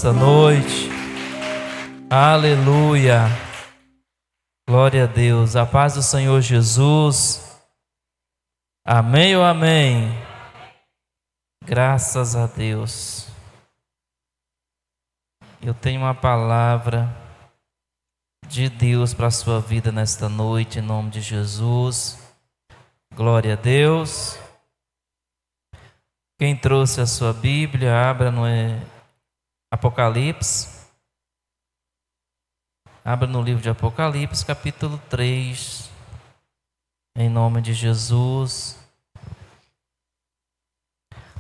nesta noite. Aleluia. Glória a Deus. A paz do Senhor Jesus. Amém ou amém? Graças a Deus. Eu tenho uma palavra de Deus para a sua vida nesta noite, em nome de Jesus. Glória a Deus. Quem trouxe a sua Bíblia, abra no Apocalipse. Abra no livro de Apocalipse, capítulo 3. Em nome de Jesus.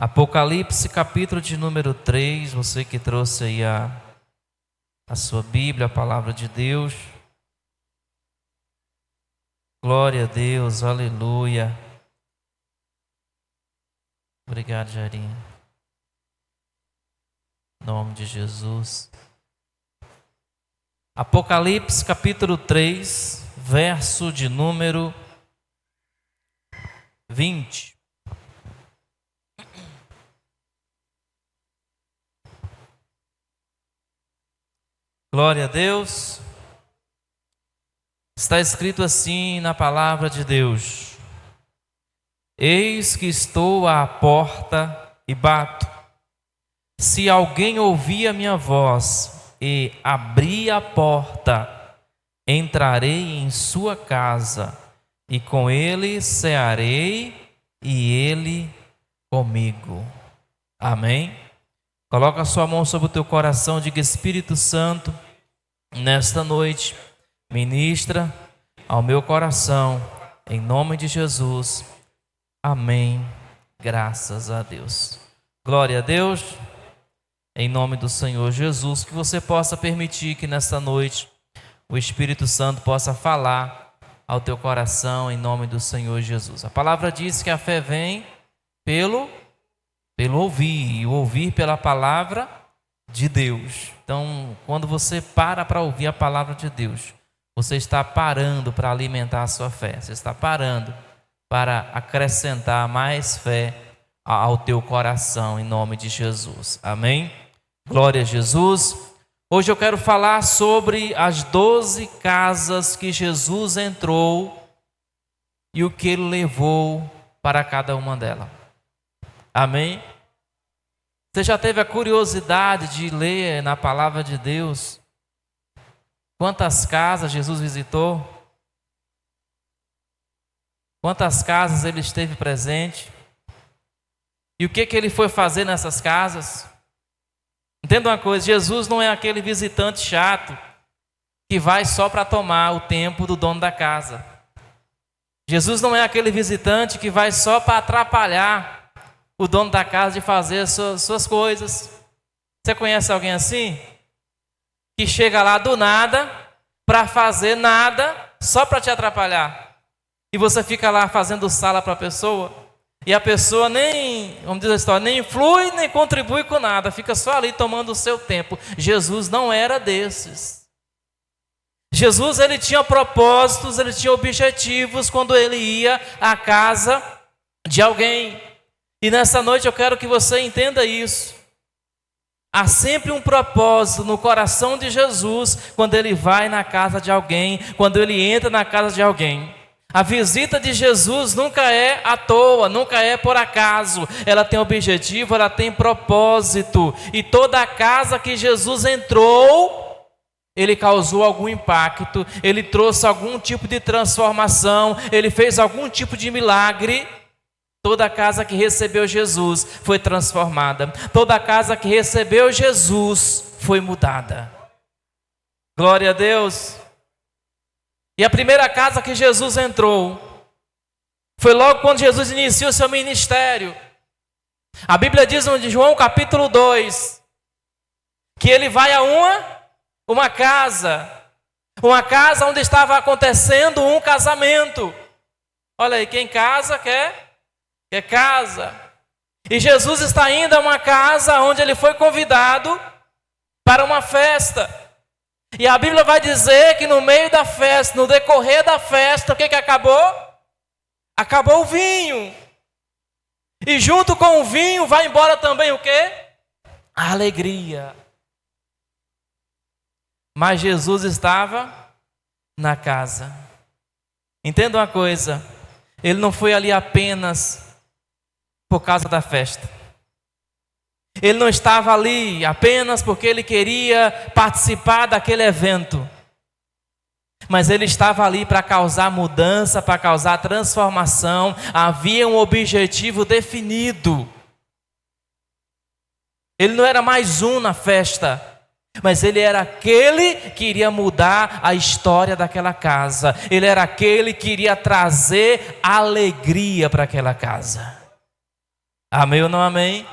Apocalipse, capítulo de número 3. Você que trouxe aí a sua Bíblia, a palavra de Deus. Glória a Deus, aleluia. Obrigado, Jairinho. Em nome de Jesus. Apocalipse, capítulo 3, verso de número 20. Glória a Deus. Está escrito assim na palavra de Deus: Eis que estou à porta e bato. Se alguém ouvir a minha voz e abrir a porta, entrarei em sua casa, e com ele cearei, e ele comigo. Amém? Coloca a sua mão sobre o teu coração, diga: Espírito Santo, nesta noite, ministra ao meu coração, em nome de Jesus. Amém. Graças a Deus. Glória a Deus. Em nome do Senhor Jesus, que você possa permitir que nesta noite o Espírito Santo possa falar ao teu coração, em nome do Senhor Jesus. A palavra diz que a fé vem pelo ouvir, e o ouvir pela palavra de Deus. Então, quando você para ouvir a palavra de Deus, você está parando para alimentar a sua fé. Você está parando para acrescentar mais fé ao teu coração, em nome de Jesus. Amém? Glória a Jesus. Hoje eu quero falar sobre as 12 casas que Jesus entrou e o que ele levou para cada uma delas. Amém? Você já teve a curiosidade de ler na palavra de Deus quantas casas Jesus visitou? Quantas casas ele esteve presente? E o que ele foi fazer nessas casas? Entenda uma coisa: Jesus não é aquele visitante chato que vai só para tomar o tempo do dono da casa. Jesus não é aquele visitante que vai só para atrapalhar o dono da casa de fazer as suas coisas. Você conhece alguém assim? Que chega lá do nada para fazer nada só para te atrapalhar. E você fica lá fazendo sala para a pessoa, e a pessoa nem, vamos dizer a história, nem flui, nem contribui com nada, fica só ali tomando o seu tempo. Jesus não era desses. Jesus, ele tinha propósitos, ele tinha objetivos quando ele ia à casa de alguém. E nessa noite eu quero que você entenda isso. Há sempre um propósito no coração de Jesus quando ele vai na casa de alguém, quando ele entra na casa de alguém. A visita de Jesus nunca é à toa, nunca é por acaso. Ela tem objetivo, ela tem propósito. E toda a casa que Jesus entrou, ele causou algum impacto, ele trouxe algum tipo de transformação, ele fez algum tipo de milagre. Toda casa que recebeu Jesus foi transformada. Toda casa que recebeu Jesus foi mudada. Glória a Deus. E a primeira casa que Jesus entrou foi logo quando Jesus iniciou seu ministério. A Bíblia diz em João capítulo 2 que ele vai a uma casa onde estava acontecendo um casamento. Olha aí, quem casa quer casa. E Jesus está indo a uma casa onde ele foi convidado para uma festa. E a Bíblia vai dizer que no meio da festa, no decorrer da festa, o que acabou? Acabou o vinho. E junto com o vinho vai embora também o quê? A alegria. mas Jesus estava na casa. Entenda uma coisa, ele não foi ali apenas por causa da festa. Ele não estava ali apenas porque ele queria participar daquele evento. Mas ele estava ali para causar mudança, para causar transformação. Havia um objetivo definido. Ele não era mais um na festa, mas ele era aquele que iria mudar a história daquela casa. Ele era aquele que iria trazer alegria para aquela casa. Amém ou não amém?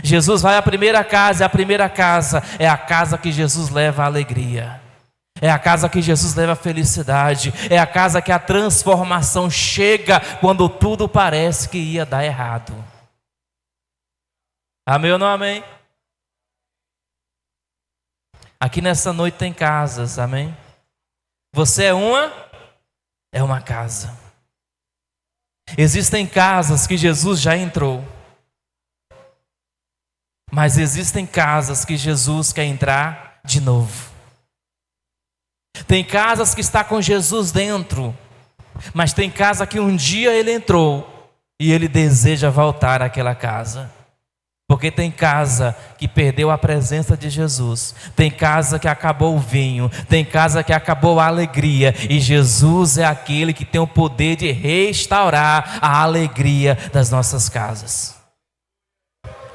Jesus vai à primeira casa, e a primeira casa é a casa que Jesus leva a alegria. É a casa que Jesus leva a felicidade. É a casa que a transformação chega quando tudo parece que ia dar errado. Amém ou não amém? Aqui nessa noite tem casas, amém? Você é uma casa. Existem casas que Jesus já entrou. Mas existem casas que Jesus quer entrar de novo. Tem casas que está com Jesus dentro, mas tem casa que um dia ele entrou e ele deseja voltar àquela casa. Porque tem casa que perdeu a presença de Jesus, tem casa que acabou o vinho, tem casa que acabou a alegria, e Jesus é aquele que tem o poder de restaurar a alegria das nossas casas.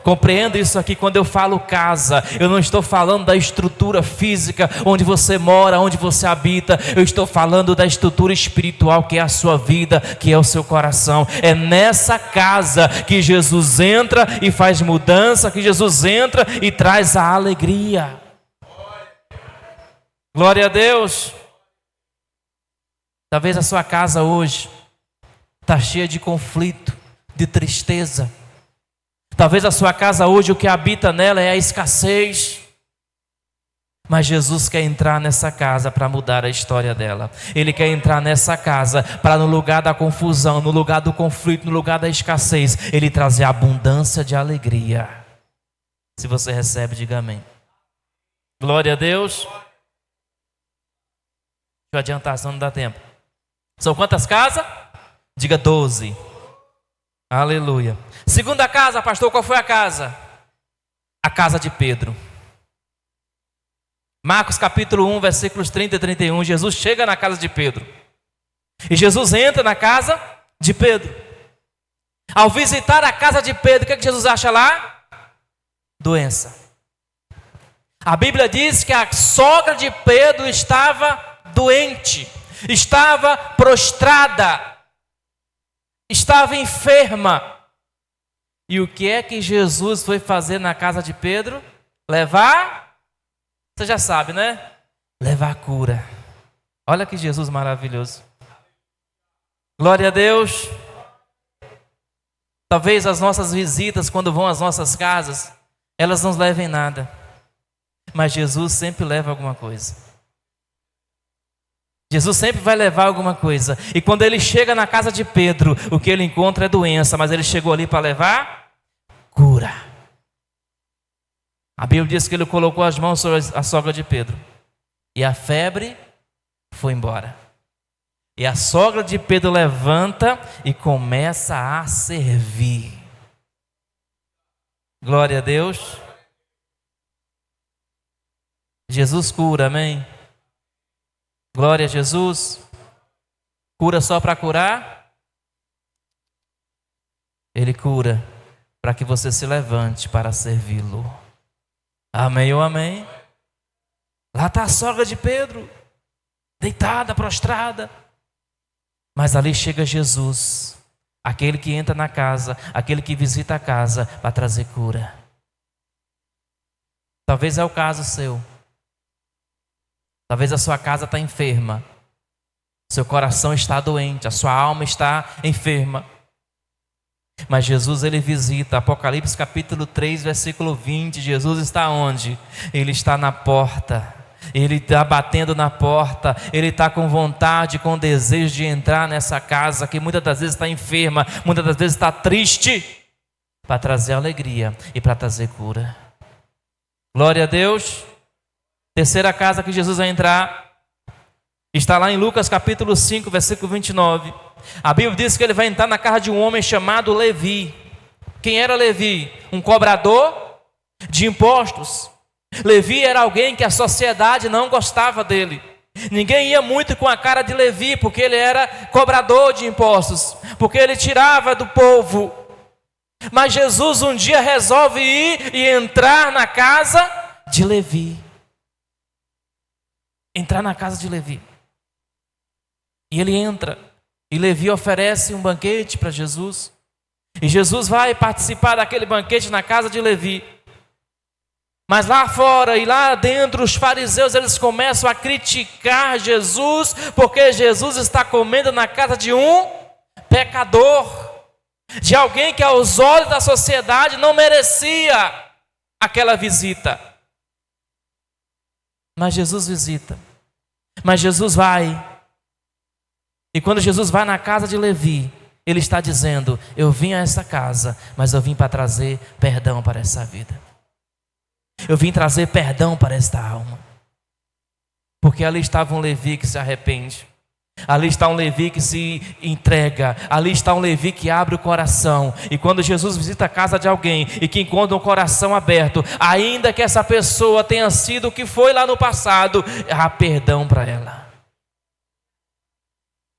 Compreenda isso aqui, quando eu falo casa, eu não estou falando da estrutura física, onde você mora, onde você habita. Eu estou falando da estrutura espiritual, que é a sua vida, que é o seu coração. É nessa casa que Jesus entra e faz mudança, que Jesus entra e traz a alegria. Glória a Deus. Talvez a sua casa hoje está cheia de conflito, de tristeza. Talvez a sua casa hoje, o que habita nela é a escassez. Mas Jesus quer entrar nessa casa para mudar a história dela. Ele quer entrar nessa casa para, no lugar da confusão, no lugar do conflito, no lugar da escassez, Ele trazer abundância de alegria. Se você recebe, diga amém. Glória a Deus. Deixa eu adiantar, senão não dá tempo. São quantas casas? Diga 12. Aleluia. Segunda casa, pastor, qual foi a casa? A casa de Pedro. Marcos capítulo 1, versículos 30 e 31. Jesus chega na casa de Pedro. E Jesus entra na casa de Pedro. Ao visitar a casa de Pedro, o que Jesus acha lá? Doença. A Bíblia diz que a sogra de Pedro estava doente, estava prostrada, estava enferma. E o que é que Jesus foi fazer na casa de Pedro? Levar, você já sabe, né? Levar a cura. Olha que Jesus maravilhoso. Glória a Deus. Talvez as nossas visitas, quando vão às nossas casas, elas não levem nada. Mas Jesus sempre leva alguma coisa. Jesus sempre vai levar alguma coisa. E quando ele chega na casa de Pedro, o que ele encontra é doença, mas ele chegou ali para levar cura. A Bíblia diz que ele colocou as mãos sobre a sogra de Pedro. E a febre foi embora. E a sogra de Pedro levanta e começa a servir. Glória a Deus. Jesus cura, amém? Glória a Jesus. Cura só para curar? Ele cura para que você se levante para servi-lo. Amém ou amém? Lá está a sogra de Pedro, deitada, prostrada. Mas ali chega Jesus, aquele que entra na casa, aquele que visita a casa para trazer cura. Talvez é o caso seu. Talvez a sua casa está enferma, seu coração está doente, a sua alma está enferma. Mas Jesus, ele visita. Apocalipse capítulo 3, versículo 20. Jesus está onde? Ele está na porta. Ele está batendo na porta. Ele está com vontade, com desejo de entrar nessa casa que muitas das vezes está enferma, muitas das vezes está triste, para trazer alegria e para trazer cura. Glória a Deus. Terceira casa que Jesus vai entrar está lá em Lucas capítulo 5, versículo 29. A Bíblia diz que ele vai entrar na casa de um homem chamado Levi. Quem era Levi? Um cobrador de impostos. Levi era alguém que a sociedade não gostava dele. Ninguém ia muito com a cara de Levi, porque ele era cobrador de impostos, porque ele tirava do povo. Mas Jesus um dia resolve ir e entrar na casa de Levi. Entrar na casa de Levi. E ele entra, e Levi oferece um banquete para Jesus. E Jesus vai participar daquele banquete na casa de Levi. Mas lá fora e lá dentro, os fariseus, eles começam a criticar Jesus, porque Jesus está comendo na casa de um pecador, de alguém que aos olhos da sociedade não merecia aquela visita. Mas Jesus visita. Mas Jesus vai. E quando Jesus vai na casa de Levi, ele está dizendo: eu vim a essa casa, mas eu vim para trazer perdão para essa vida. Eu vim trazer perdão para esta alma. Porque ali estava um Levi que se arrepende. Ali está um Levi que se entrega. Ali está um Levi que abre o coração. E quando Jesus visita a casa de alguém e que encontra um coração aberto, ainda que essa pessoa tenha sido o que foi lá no passado, há perdão para ela.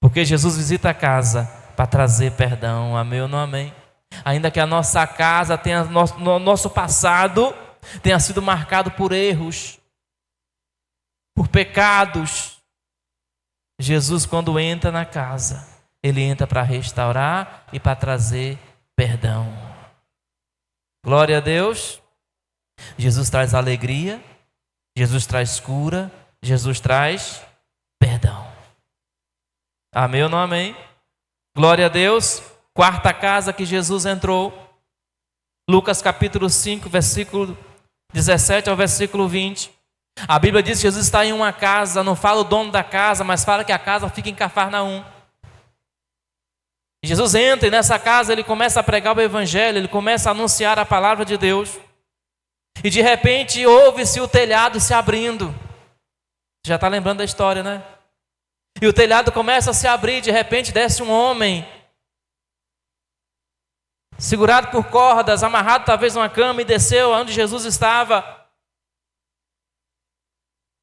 Porque Jesus visita a casa para trazer perdão. Amém ou não amém? Ainda que a nossa casa tenha nosso passado tenha sido marcado por erros, por pecados, Jesus, quando entra na casa, ele entra para restaurar e para trazer perdão. Glória a Deus. Jesus traz alegria, Jesus traz cura, Jesus traz perdão. Amém ou não amém? Glória a Deus. Quarta casa que Jesus entrou, Lucas capítulo 5, versículo 17 ao versículo 20. A Bíblia diz que Jesus está em uma casa, não fala o dono da casa, mas fala que a casa fica em Cafarnaum. E Jesus entra e nessa casa ele começa a pregar o evangelho, ele começa a anunciar a palavra de Deus. E de repente ouve-se o telhado se abrindo. Já está lembrando da história, né? E o telhado começa a se abrir, de repente desce um homem, segurado por cordas, amarrado talvez numa cama, e desceu onde Jesus estava.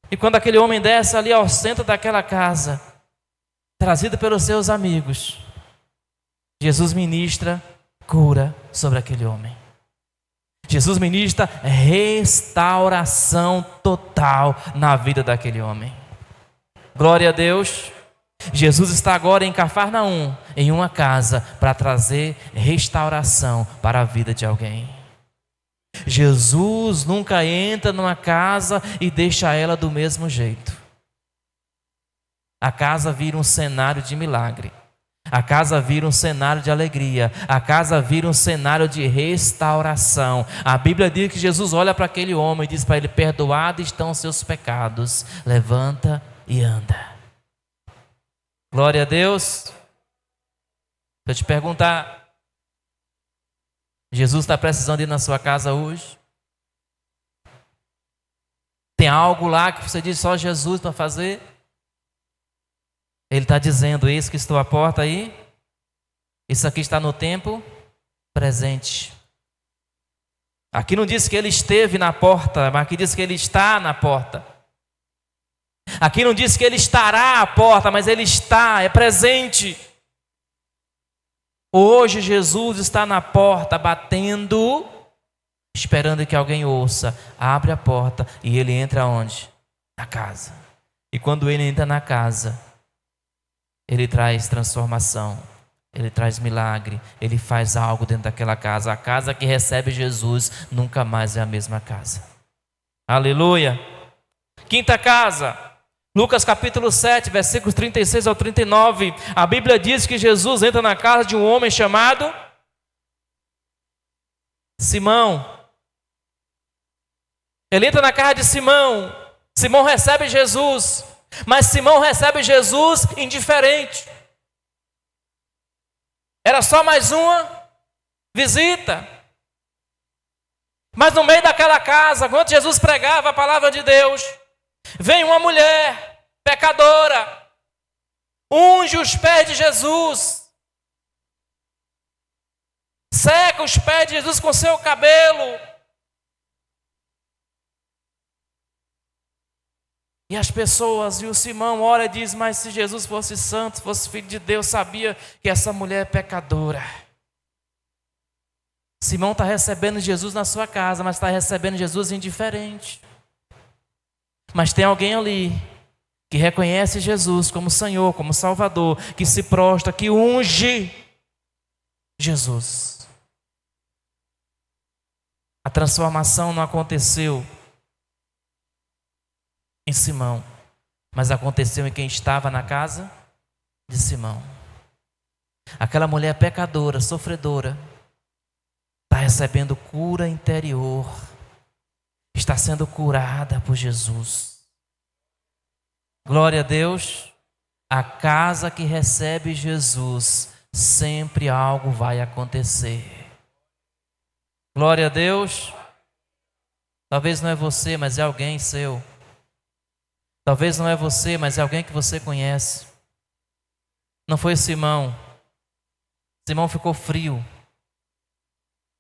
E quando aquele homem desce ali ao centro daquela casa, trazido pelos seus amigos, Jesus ministra cura sobre aquele homem. Jesus ministra restauração total na vida daquele homem. Glória a Deus. Jesus está agora em Cafarnaum, em uma casa, para trazer restauração para a vida de alguém. Jesus nunca entra numa casa e deixa ela do mesmo jeito. A casa vira um cenário de milagre. A casa vira um cenário de alegria. A casa vira um cenário de restauração. A Bíblia diz que Jesus olha para aquele homem e diz para ele: perdoados estão os seus pecados, levanta e anda. Glória a Deus. Deixa eu te perguntar, Jesus está precisando ir na sua casa hoje? Tem algo lá que você diz só Jesus para fazer? Ele está dizendo: eis que estou à porta aí. Isso aqui está no tempo presente. Aqui não diz que ele esteve na porta, mas aqui diz que ele está na porta. Aqui não diz que ele estará à porta, mas ele está, é presente. Hoje Jesus está na porta, batendo, esperando que alguém ouça. Abre a porta e ele entra onde? Na casa. E quando ele entra na casa, ele traz transformação, ele traz milagre, ele faz algo dentro daquela casa. A casa que recebe Jesus nunca mais é a mesma casa. Aleluia. Quinta casa, Lucas capítulo 7, versículos 36 ao 39. A Bíblia diz que Jesus entra na casa de um homem chamado Simão. Ele entra na casa de Simão. Simão recebe Jesus, mas Simão recebe Jesus indiferente. Era só mais uma visita. Mas no meio daquela casa, quando Jesus pregava a palavra de Deus, Vem uma mulher pecadora, unge os pés de Jesus, seca os pés de Jesus com seu cabelo. E as pessoas, e o Simão olha e diz: mas se Jesus fosse santo, fosse filho de Deus, sabia que essa mulher é pecadora. Simão está recebendo Jesus na sua casa, mas está recebendo Jesus indiferente. Mas tem alguém ali que reconhece Jesus como Senhor, como Salvador, que se prostra, que unge Jesus. A transformação não aconteceu em Simão, mas aconteceu em quem estava na casa de Simão. Aquela mulher pecadora, sofredora, está recebendo cura interior, está sendo curada por Jesus. Glória a Deus. A casa que recebe Jesus, sempre algo vai acontecer. Glória a Deus. Talvez não é você, mas é alguém seu. Talvez não é você, mas é alguém que você conhece. Não foi Simão. Simão ficou frio.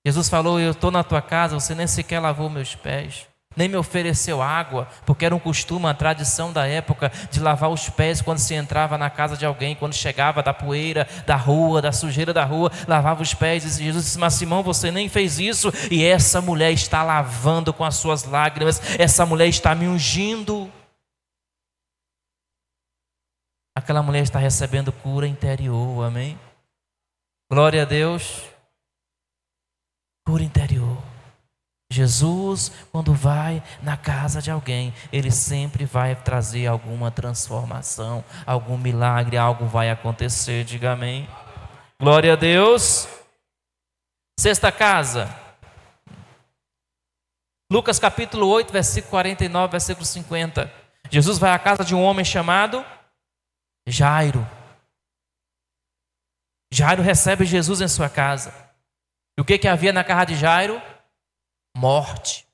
Jesus falou: eu estou na tua casa, você nem sequer lavou meus pés, nem me ofereceu água, porque era um costume, uma tradição da época de lavar os pés quando se entrava na casa de alguém, quando chegava da poeira da rua, da sujeira da rua, lavava os pés. E Jesus disse: mas Simão, você nem fez isso, e essa mulher está lavando com as suas lágrimas, essa mulher está me ungindo. Aquela mulher está recebendo cura interior, amém? Glória a Deus. Cura interior. Jesus, quando vai na casa de alguém, Ele sempre vai trazer alguma transformação, algum milagre, algo vai acontecer, diga amém. Glória a Deus. Sexta casa. Lucas capítulo 8, versículo 49, versículo 50. Jesus vai à casa de um homem chamado Jairo. Jairo recebe Jesus em sua casa. E o que havia na casa de Jairo? Morte.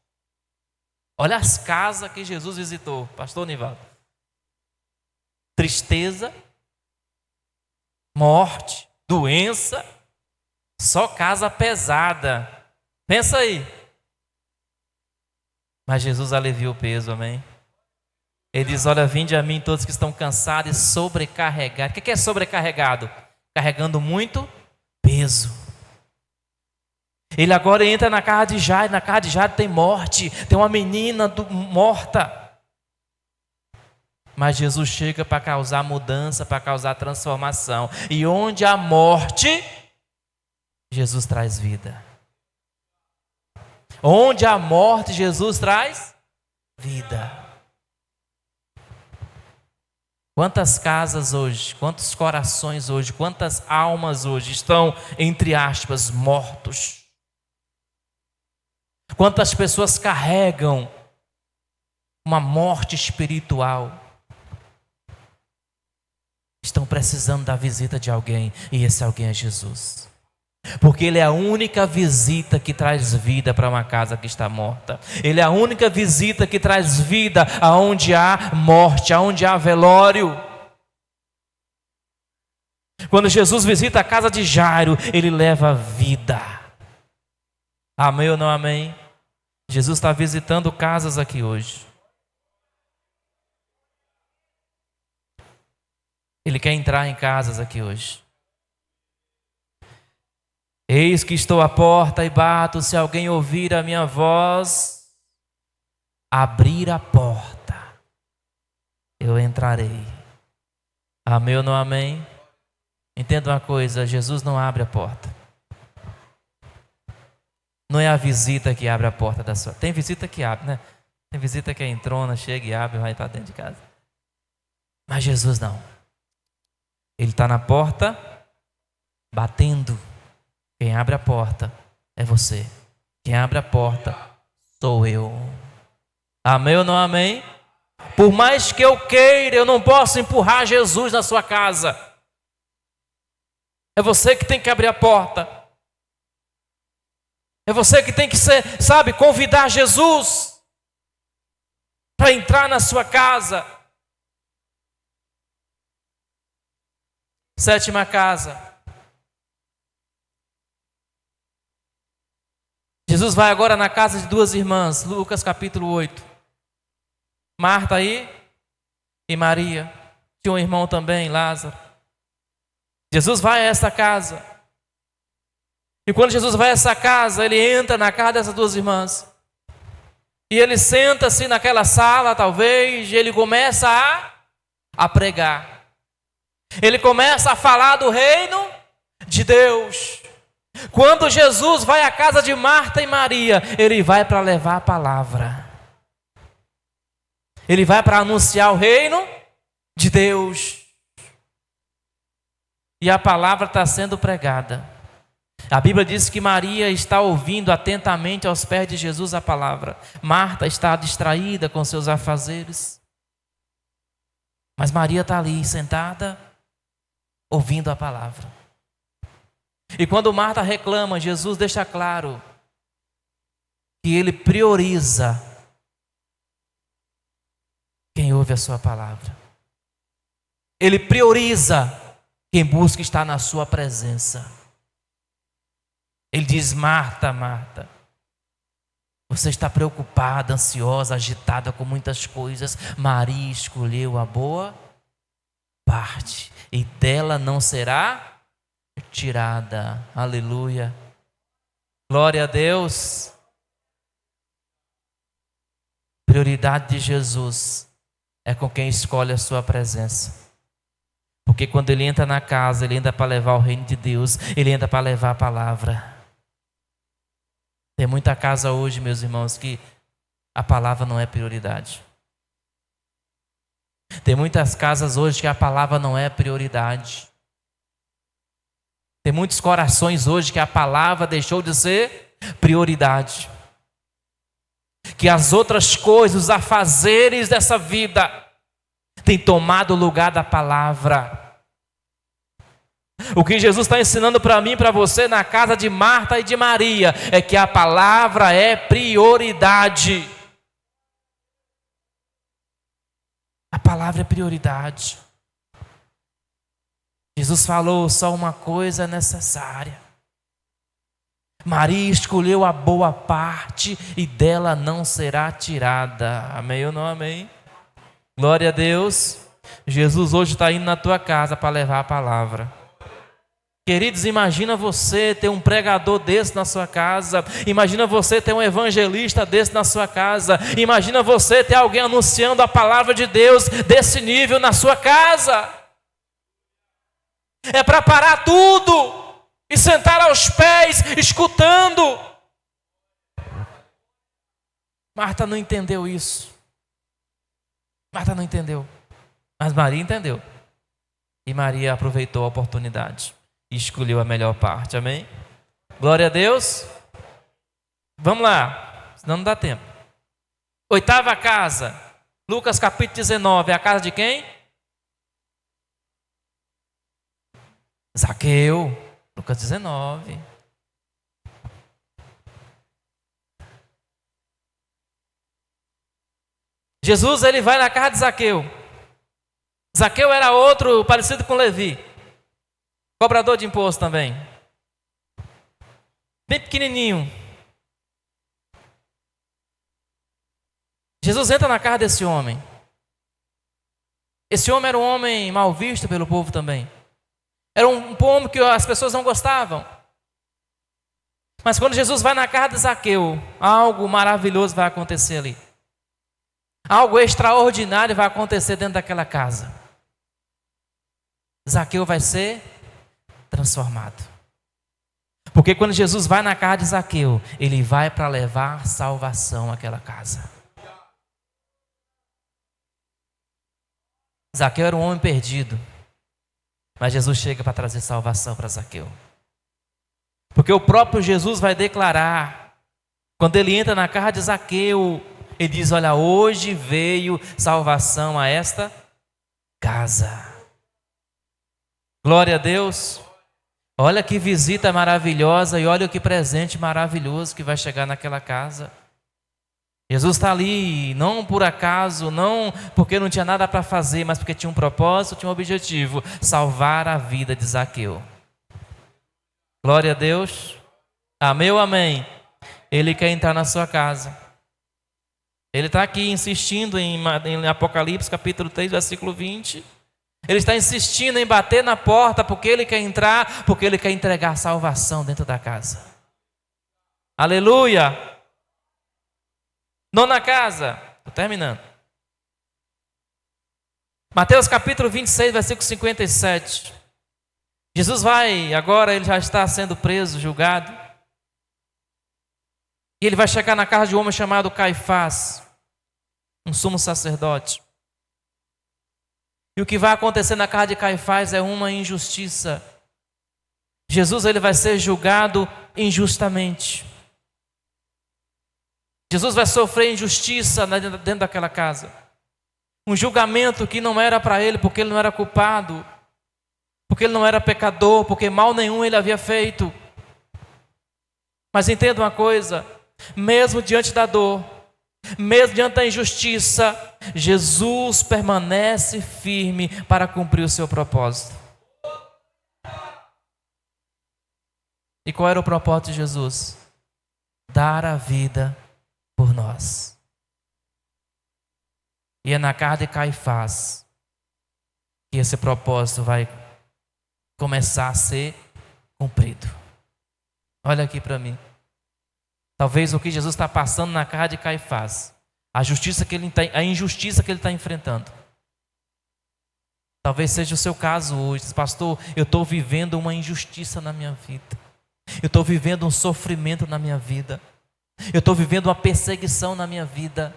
Olha as casas que Jesus visitou, pastor Nivaldo. Tristeza, morte, doença, só casa pesada. Pensa aí. Mas Jesus aliviou o peso, amém? Ele diz: olha, vinde a mim todos que estão cansados e sobrecarregados. O que é sobrecarregado? Carregando muito peso. Ele agora entra na casa de Jairo. Na casa de Jairo tem morte, tem uma menina morta. Mas Jesus chega para causar mudança, para causar transformação. E onde há morte, Jesus traz vida. Onde há morte, Jesus traz vida. Quantas casas hoje, quantos corações hoje, quantas almas hoje estão, entre aspas, mortos? Quantas pessoas carregam uma morte espiritual? Estão precisando da visita de alguém, e esse alguém é Jesus. Porque Ele é a única visita que traz vida para uma casa que está morta. Ele é a única visita que traz vida aonde há morte, aonde há velório. Quando Jesus visita a casa de Jairo, Ele leva vida. Amém ou não amém? Jesus está visitando casas aqui hoje. Ele quer entrar em casas aqui hoje. Eis que estou à porta e bato, se alguém ouvir a minha voz, abrir a porta, eu entrarei. Amém ou não amém? Entenda uma coisa, Jesus não abre a porta. Não é a visita que abre a porta da sua. Tem visita que abre, né? Tem visita que é entrona, chega e abre e vai para dentro de casa. Mas Jesus não. Ele está na porta, batendo. Quem abre a porta é você. Quem abre a porta sou eu. Amém ou não amém? Por mais que eu queira, eu não posso empurrar Jesus na sua casa. É você que tem que abrir a porta. É você que tem que convidar Jesus para para entrar na sua casa. Sétima casa. Jesus vai agora na casa de duas irmãs, Lucas capítulo 8. Marta aí e Maria. Tinha um irmão também, Lázaro. Jesus vai a essa casa. E quando Jesus vai a essa casa, ele entra na casa dessas duas irmãs. E ele senta-se naquela sala, talvez, e ele começa a pregar. Ele começa a falar do reino de Deus. Quando Jesus vai à casa de Marta e Maria, ele vai para levar a palavra. Ele vai para anunciar o reino de Deus. E a palavra está sendo pregada. A Bíblia diz que Maria está ouvindo atentamente aos pés de Jesus a palavra. Marta está distraída com seus afazeres. Mas Maria está ali sentada, ouvindo a palavra. E quando Marta reclama, Jesus deixa claro que ele prioriza quem ouve a sua palavra. Ele prioriza quem busca estar na sua presença. Ele diz: Marta, Marta, você está preocupada, ansiosa, agitada com muitas coisas. Maria escolheu a boa parte e dela não será tirada. Aleluia. Glória a Deus. Prioridade de Jesus é com quem escolhe a sua presença. Porque quando ele entra na casa, ele entra para levar o reino de Deus, ele entra para levar a palavra. Tem muita casa hoje, meus irmãos, que a palavra não é prioridade. Tem muitas casas hoje que a palavra não é prioridade. Tem muitos corações hoje que a palavra deixou de ser prioridade. Que as outras coisas, os afazeres dessa vida, têm tomado o lugar da palavra. O que Jesus está ensinando para mim e para você na casa de Marta e de Maria é que a palavra é prioridade. A palavra é prioridade. Jesus falou: só uma coisa é necessária. Maria escolheu a boa parte e dela não será tirada. Amém ou não amém? Glória a Deus. Jesus hoje está indo na tua casa para levar a palavra. Queridos, imagina você ter um pregador desse na sua casa. Imagina você ter um evangelista desse na sua casa. Imagina você ter alguém anunciando a palavra de Deus desse nível na sua casa. É para parar tudo e sentar aos pés, escutando. Marta não entendeu isso. Marta não entendeu. Mas Maria entendeu. E Maria aproveitou a oportunidade e escolheu a melhor parte. Amém? Glória a Deus. Vamos lá, senão não dá tempo. Oitava casa. Lucas capítulo 19. É a casa de quem? Zaqueu. Lucas 19. Jesus, ele vai na casa de Zaqueu. Zaqueu era outro parecido com Levi. Cobrador de imposto também. Bem pequenininho. Jesus entra na casa desse homem. Esse homem era um homem mal visto pelo povo também. Era um homem que as pessoas não gostavam. Mas quando Jesus vai na casa de Zaqueu, algo maravilhoso vai acontecer ali. Algo extraordinário vai acontecer dentro daquela casa. Zaqueu vai ser transformado. Porque quando Jesus vai na casa de Zaqueu, ele vai para levar salvação àquela casa. Zaqueu era um homem perdido, mas Jesus chega para trazer salvação para Zaqueu. Porque o próprio Jesus vai declarar, quando ele entra na casa de Zaqueu, ele diz: olha, hoje veio salvação a esta casa. Glória a Deus. Olha que visita maravilhosa e olha que presente maravilhoso que vai chegar naquela casa. Jesus está ali, não por acaso, não porque não tinha nada para fazer, mas porque tinha um propósito, tinha um objetivo: salvar a vida de Zaqueu. Glória a Deus. Amém ou amém? Ele quer entrar na sua casa. Ele está aqui insistindo em Apocalipse capítulo 3, versículo 20. Ele está insistindo em bater na porta, porque ele quer entrar, porque ele quer entregar salvação dentro da casa. Aleluia! Nona casa, estou terminando. Mateus capítulo 26, versículo 57. Jesus vai, agora ele já está sendo preso, julgado. E ele vai chegar na casa de um homem chamado Caifás, um sumo sacerdote. E o que vai acontecer na casa de Caifás é uma injustiça. Jesus ele vai ser julgado injustamente. Jesus vai sofrer injustiça dentro daquela casa. Um julgamento que não era para ele, porque ele não era culpado, porque ele não era pecador, porque mal nenhum ele havia feito. Mas entenda uma coisa: mesmo diante da dor, mesmo diante da injustiça, Jesus permanece firme para cumprir o seu propósito. E qual era o propósito de Jesus? Dar a vida por nós. E é na casa de Caifás que esse propósito vai começar a ser cumprido. Olha aqui para mim. Talvez o que Jesus está passando na casa de Caifás, a injustiça que ele está enfrentando, talvez seja o seu caso hoje. Pastor, eu estou vivendo uma injustiça na minha vida. Eu estou vivendo um sofrimento na minha vida. Eu estou vivendo uma perseguição na minha vida.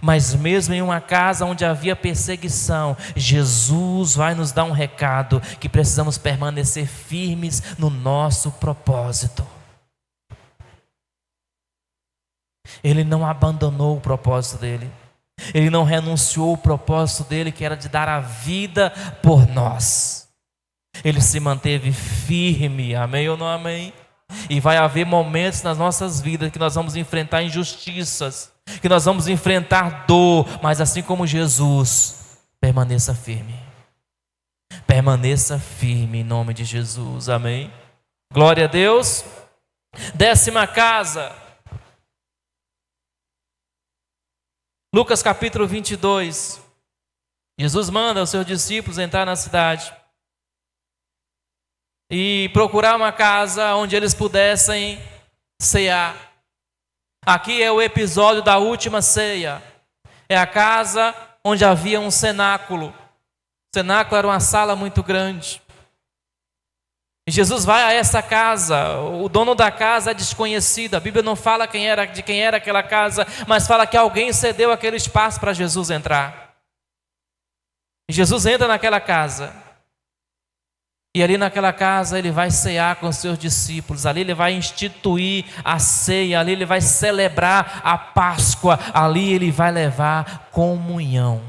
Mas mesmo em uma casa onde havia perseguição, Jesus vai nos dar um recado que precisamos permanecer firmes no nosso propósito. Ele não abandonou o propósito dele. Ele não renunciou ao propósito dele, que era de dar a vida por nós. Ele se manteve firme, amém ou não amém? E vai haver momentos nas nossas vidas que nós vamos enfrentar injustiças, que nós vamos enfrentar dor, mas assim como Jesus, permaneça firme. Permaneça firme em nome de Jesus, amém? Glória a Deus. 10ª casa. Lucas capítulo 22. Jesus manda os seus discípulos entrar na cidade e procurar uma casa onde eles pudessem cear. Aqui é o episódio da última ceia. É a casa onde havia um cenáculo. O cenáculo era uma sala muito grande. E Jesus vai a essa casa. O dono da casa é desconhecido. A Bíblia não fala de quem era aquela casa, mas fala que alguém cedeu aquele espaço para Jesus entrar. E Jesus entra naquela casa. E ali naquela casa ele vai cear com seus discípulos. Ali ele vai instituir a ceia. Ali ele vai celebrar a Páscoa. Ali ele vai levar comunhão.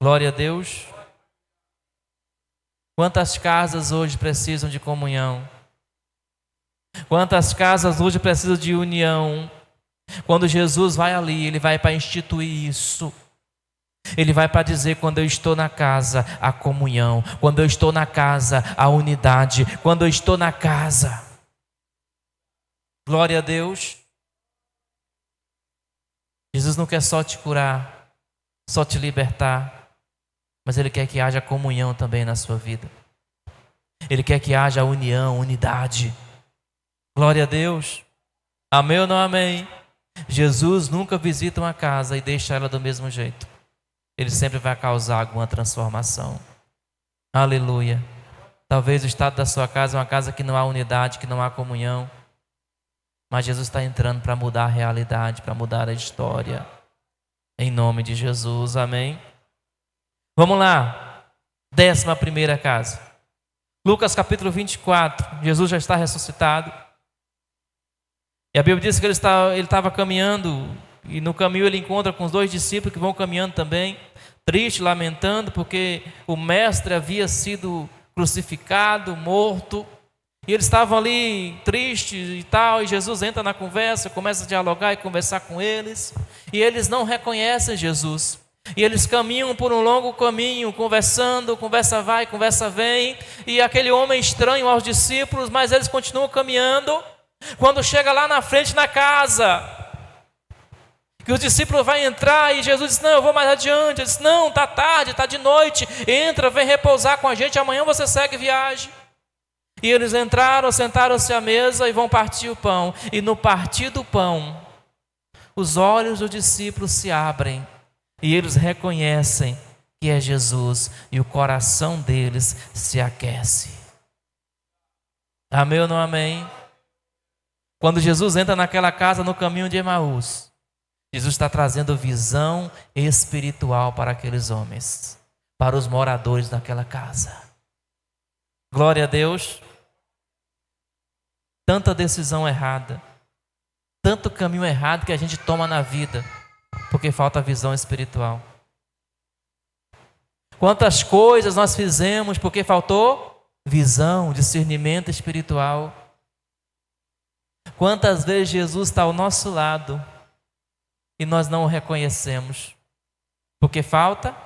Glória a Deus. Quantas casas hoje precisam de comunhão? Quantas casas hoje precisam de união? Quando Jesus vai ali, ele vai para instituir isso. Ele vai para dizer: quando eu estou na casa, a comunhão. Quando eu estou na casa, a unidade. Quando eu estou na casa. Glória a Deus. Jesus não quer só te curar, só te libertar, mas Ele quer que haja comunhão também na sua vida. Ele quer que haja união, unidade. Glória a Deus. Amém ou não amém? Jesus nunca visita uma casa e deixa ela do mesmo jeito. Ele sempre vai causar alguma transformação. Aleluia. Talvez o estado da sua casa é uma casa que não há unidade, que não há comunhão. Mas Jesus está entrando para mudar a realidade, para mudar a história. Em nome de Jesus, amém? Vamos lá. 11ª casa. Lucas capítulo 24. Jesus já está ressuscitado. E a Bíblia diz que ele estava caminhando. E no caminho ele encontra com os 2 discípulos que vão caminhando também, triste, lamentando, porque o mestre havia sido crucificado, morto. E eles estavam ali tristes e tal, e Jesus entra na conversa, começa a dialogar e conversar com eles, e eles não reconhecem Jesus. E eles caminham por um longo caminho, conversando, conversa vai, conversa vem, e aquele homem estranho aos discípulos, mas eles continuam caminhando. Quando chega lá na frente na casa, que os discípulos vão entrar, e Jesus diz: não, eu vou mais adiante. Ele diz: não, está tarde, está de noite, entra, vem repousar com a gente, amanhã você segue viagem. E eles entraram, sentaram-se à mesa e vão partir o pão. E no partir do pão, os olhos dos discípulos se abrem e eles reconhecem que é Jesus, e o coração deles se aquece. Amém ou não amém? Quando Jesus entra naquela casa no caminho de Emaús, Jesus está trazendo visão espiritual para aqueles homens, para os moradores daquela casa. Glória a Deus. Tanta decisão errada, tanto caminho errado que a gente toma na vida, porque falta visão espiritual. Quantas coisas nós fizemos porque faltou visão, discernimento espiritual. Quantas vezes Jesus está ao nosso lado e nós não o reconhecemos, porque falta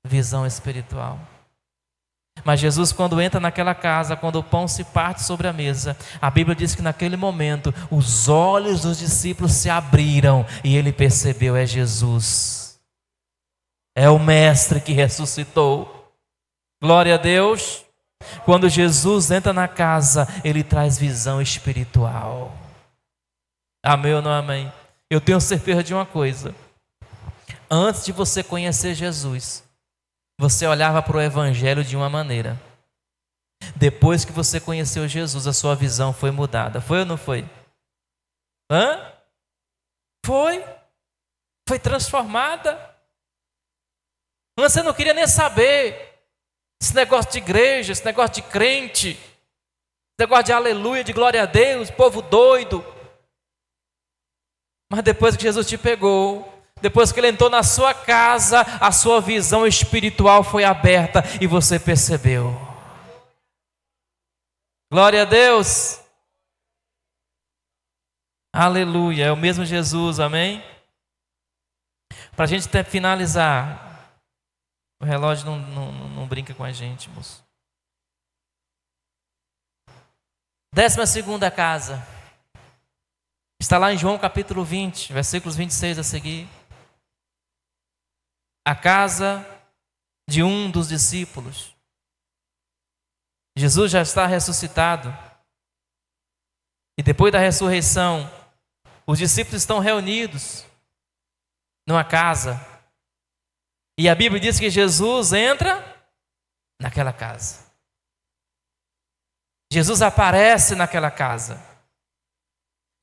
visão espiritual. Mas Jesus, quando entra naquela casa, quando o pão se parte sobre a mesa, a Bíblia diz que naquele momento os olhos dos discípulos se abriram e ele percebeu: é Jesus, é o Mestre que ressuscitou. Glória a Deus. Quando Jesus entra na casa, ele traz visão espiritual. Amém ou não amém? Eu tenho certeza de uma coisa: antes de você conhecer Jesus, você olhava para o Evangelho de uma maneira. Depois que você conheceu Jesus, a sua visão foi mudada. Foi ou não foi? Foi. Foi transformada. Antes você não queria nem saber esse negócio de igreja, esse negócio de crente, esse negócio de aleluia, de glória a Deus, povo doido. Mas depois que Jesus te pegou, depois que ele entrou na sua casa, a sua visão espiritual foi aberta e você percebeu. Glória a Deus. Aleluia, é o mesmo Jesus, amém? Para a gente finalizar, o relógio não brinca com a gente, moço. 12ª casa, está lá em João capítulo 20, versículos 26 a seguir. A casa de um dos discípulos. Jesus já está ressuscitado. E depois da ressurreição, os discípulos estão reunidos numa casa. E a Bíblia diz que Jesus entra naquela casa. Jesus aparece naquela casa.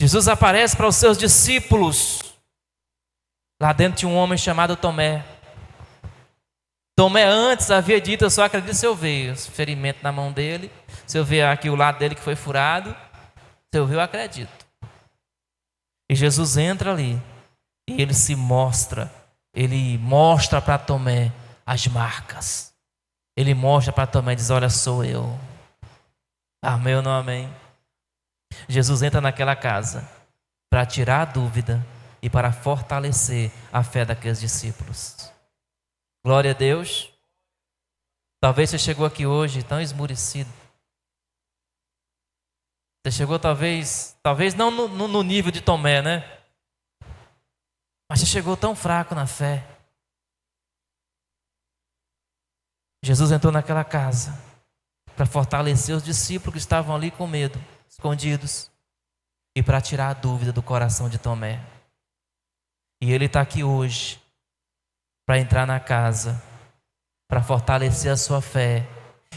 Jesus aparece para os seus discípulos. Lá dentro tinha um homem chamado Tomé. Tomé antes havia dito: eu só acredito se eu ver o ferimento na mão dele, se eu ver aqui o lado dele que foi furado, se eu ver eu acredito. E Jesus entra ali e ele se mostra, ele mostra para Tomé as marcas. Ele mostra para Tomé e diz: olha, sou eu. Amém ou não amém? Jesus entra naquela casa para tirar a dúvida e para fortalecer a fé daqueles discípulos. Glória a Deus. Talvez você chegou aqui hoje tão esmurecido. Você chegou talvez não no nível de Tomé, né? Mas você chegou tão fraco na fé. Jesus entrou naquela casa para fortalecer os discípulos que estavam ali com medo, escondidos, e para tirar a dúvida do coração de Tomé. E ele está aqui hoje para entrar na casa, para fortalecer a sua fé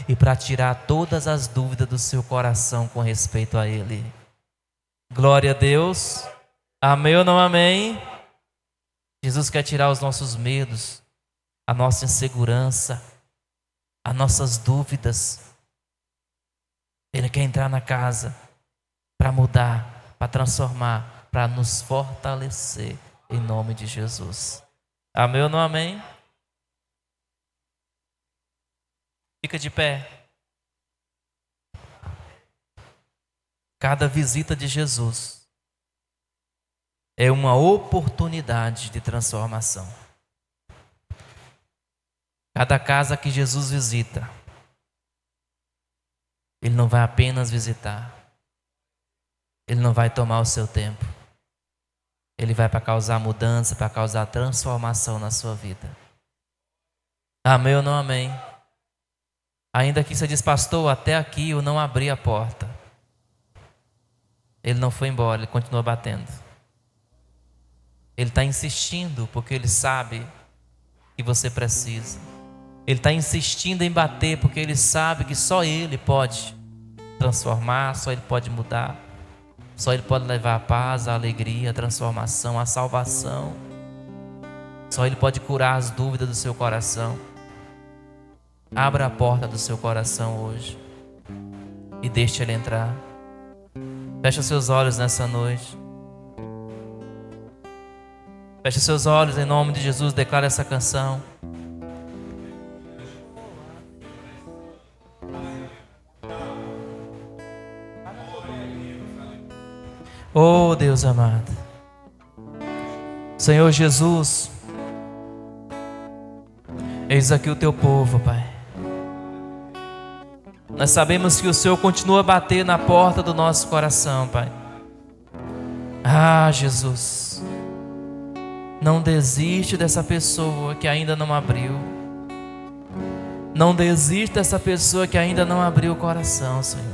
e para tirar todas as dúvidas do seu coração com respeito a Ele. Glória a Deus. Amém ou não amém? Jesus quer tirar os nossos medos, a nossa insegurança, as nossas dúvidas. Ele quer entrar na casa para mudar, para transformar, para nos fortalecer em nome de Jesus. Amém ou não amém? Fica de pé. Cada visita de Jesus é uma oportunidade de transformação. Cada casa que Jesus visita, Ele não vai apenas visitar. Ele não vai tomar o seu tempo. Ele vai para causar mudança, para causar transformação na sua vida. Amém ou não amém? Ainda que você diz, pastor, até aqui eu não abri a porta. Ele não foi embora, ele continua batendo. Ele está insistindo porque ele sabe que você precisa. Ele está insistindo em bater porque ele sabe que só ele pode transformar, só ele pode mudar. Só Ele pode levar a paz, a alegria, a transformação, a salvação. Só Ele pode curar as dúvidas do seu coração. Abra a porta do seu coração hoje e deixe Ele entrar. Feche seus olhos nessa noite. Feche seus olhos em nome de Jesus. Declara essa canção. Oh Deus amado, Senhor Jesus, eis aqui o teu povo, Pai. Nós sabemos que o Senhor continua a bater na porta do nosso coração, Pai. Ah, Jesus, não desiste dessa pessoa que ainda não abriu. Não desiste dessa pessoa que ainda não abriu o coração, Senhor.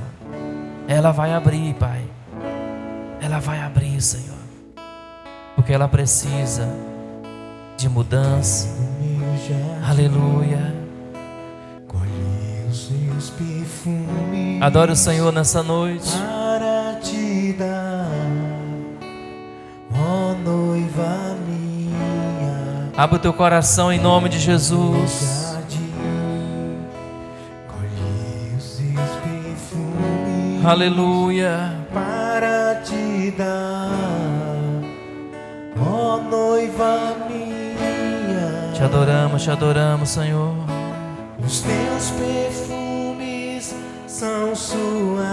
Ela vai abrir, Pai. Ela vai abrir, Senhor, porque ela precisa de mudança. Aleluia. Adore o Senhor nessa noite. Para te dar, ó noiva minha. Abre o teu coração em nome de Jesus. Aleluia. Para te dar, ó noiva minha. Te adoramos, Senhor. Os teus perfumes são suaves,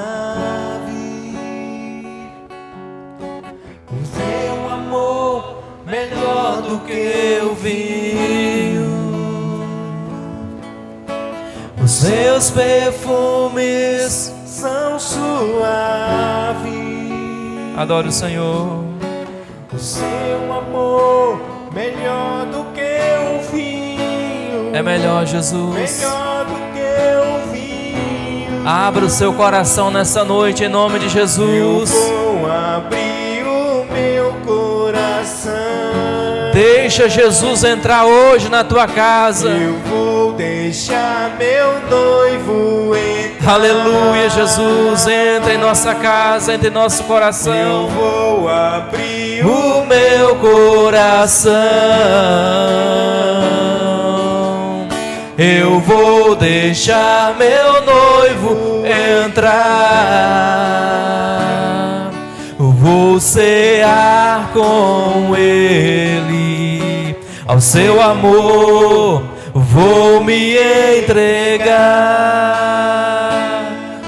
o teu amor melhor do que o vinho. Os teus perfumes são suaves. Adore o Senhor. O seu amor melhor do que o vinho. É melhor, Jesus. Melhor do que o vinho. Abra o seu coração nessa noite em nome de Jesus. Eu vou abrir o meu coração. Deixa Jesus entrar hoje na tua casa. Eu vou deixar meu noivo entrar. Aleluia, Jesus, entra em nossa casa, entra em nosso coração. Eu vou abrir O meu coração. Eu vou deixar meu noivo entrar. Vou cear com ele. Ao seu amor vou me entregar.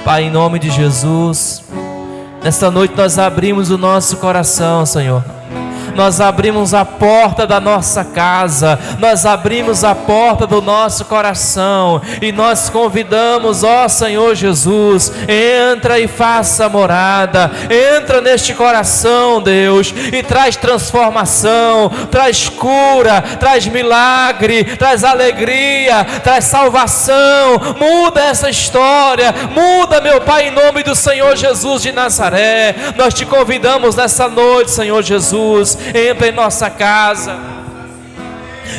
Pai, em nome de Jesus, nesta noite nós abrimos o nosso coração, Senhor. Nós abrimos a porta da nossa casa, nós abrimos a porta do nosso coração e nós convidamos, ó Senhor Jesus, entra e faça morada, entra neste coração, Deus, e traz transformação, traz cura, traz milagre, traz alegria, traz salvação, muda essa história, muda, meu Pai, em nome do Senhor Jesus de Nazaré. Nós te convidamos nessa noite, Senhor Jesus, entra em nossa casa,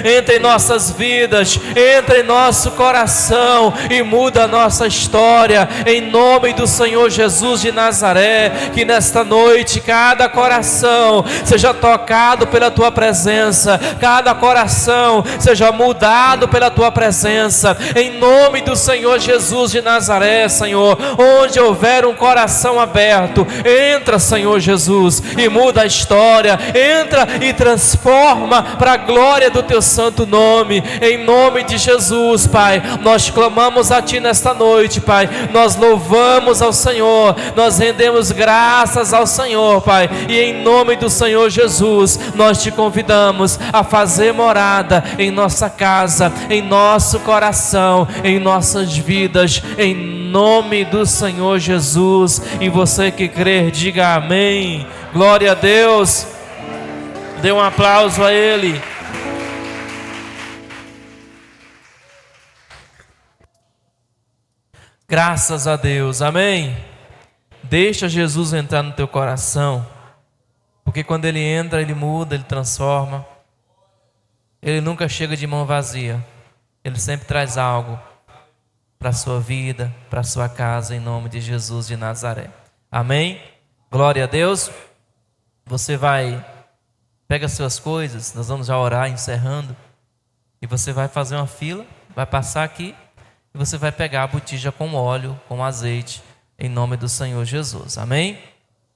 entra em nossas vidas, entra em nosso coração e muda a nossa história, em nome do Senhor Jesus de Nazaré. Que nesta noite cada coração seja tocado pela Tua presença, cada coração seja mudado pela Tua presença, em nome do Senhor Jesus de Nazaré. Senhor, onde houver um coração aberto, entra, Senhor Jesus, e muda a história, entra e transforma para a glória do Teu teu santo nome, em nome de Jesus, Pai. Nós clamamos a Ti nesta noite, Pai. Nós louvamos ao Senhor, nós rendemos graças ao Senhor, Pai. E em nome do Senhor Jesus, nós Te convidamos a fazer morada em nossa casa, em nosso coração, em nossas vidas, em nome do Senhor Jesus. E você que crer, diga amém. Glória a Deus. Dê um aplauso a Ele. Graças a Deus, amém. Deixa Jesus entrar no teu coração, porque quando Ele entra, Ele muda, Ele transforma. Ele nunca chega de mão vazia. Ele sempre traz algo para a sua vida, para a sua casa, em nome de Jesus de Nazaré. Amém? Glória a Deus. Você vai, pega suas coisas, nós vamos já orar, encerrando. E você vai fazer uma fila, vai passar aqui, e você vai pegar a botija com óleo, com azeite, em nome do Senhor Jesus. Amém?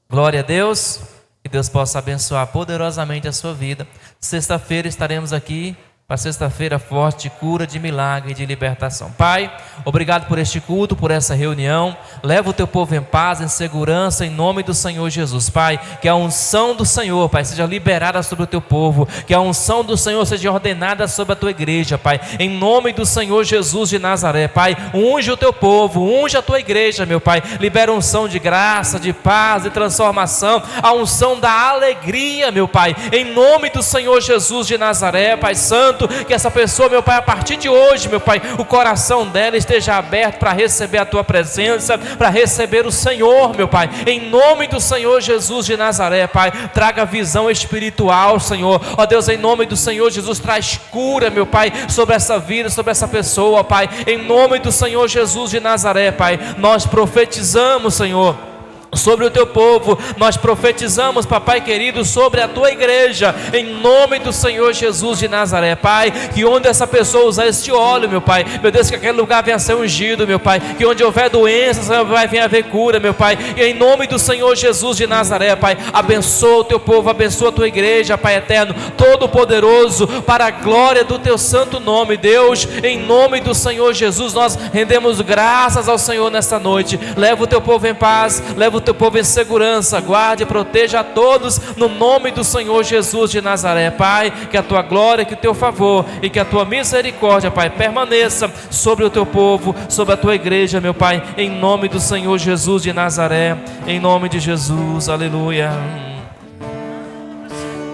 Glória a Deus. Que Deus possa abençoar poderosamente a sua vida. Sexta-feira estaremos aqui para sexta-feira forte de cura, de milagre e de libertação. Pai, obrigado por este culto, por essa reunião. Leva o teu povo em paz, em segurança, em nome do Senhor Jesus. Pai, que a unção do Senhor, Pai, seja liberada sobre o teu povo. Que a unção do Senhor seja ordenada sobre a tua igreja, Pai. Em nome do Senhor Jesus de Nazaré, Pai. Unge o teu povo, unge a tua igreja, meu Pai. Libera unção de graça, de paz, de transformação. A unção da alegria, meu Pai. Em nome do Senhor Jesus de Nazaré, Pai Santo. Que essa pessoa, meu Pai, a partir de hoje, meu Pai, o coração dela esteja aberto para receber a Tua presença, para receber o Senhor, meu Pai, em nome do Senhor Jesus de Nazaré, Pai. Traga visão espiritual, Senhor, ó Deus, em nome do Senhor Jesus, traz cura, meu Pai, sobre essa vida, sobre essa pessoa, Pai, em nome do Senhor Jesus de Nazaré, Pai. Nós profetizamos, Senhor, sobre o teu povo, nós profetizamos, papai querido, sobre a tua igreja, em nome do Senhor Jesus de Nazaré, Pai. Que onde essa pessoa usar este óleo, meu Pai, meu Deus, que aquele lugar venha a ser ungido, meu Pai. Que onde houver doença, vai vir a haver cura, meu Pai. E em nome do Senhor Jesus de Nazaré, Pai, abençoa o teu povo, abençoa a tua igreja, Pai eterno, todo poderoso, para a glória do teu santo nome, Deus. Em nome do Senhor Jesus, nós rendemos graças ao Senhor nesta noite. Leva o teu povo em paz, leva o teu povo em segurança, guarde e proteja a todos, no nome do Senhor Jesus de Nazaré, Pai. Que a tua glória, que o teu favor e que a tua misericórdia, Pai, permaneça sobre o teu povo, sobre a tua igreja, meu Pai, em nome do Senhor Jesus de Nazaré, em nome de Jesus, aleluia.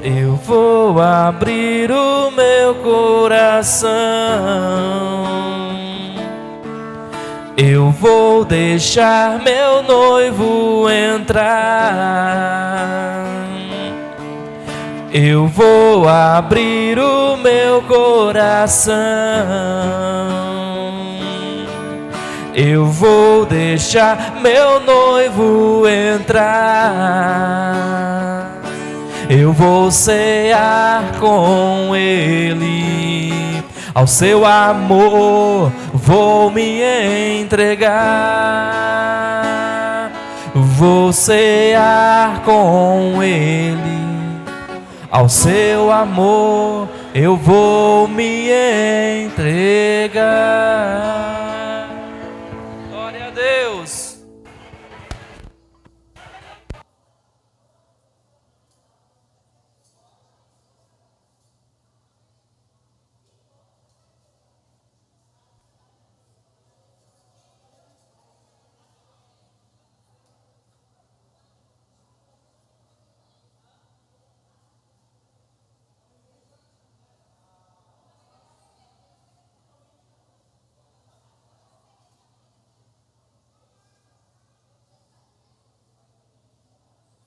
Eu vou abrir o meu coração, eu vou deixar meu noivo entrar. Eu vou abrir o meu coração, eu vou deixar meu noivo entrar. Eu vou cear com ele, ao seu amor vou me entregar. Vou cear com ele, ao seu amor eu vou me entregar.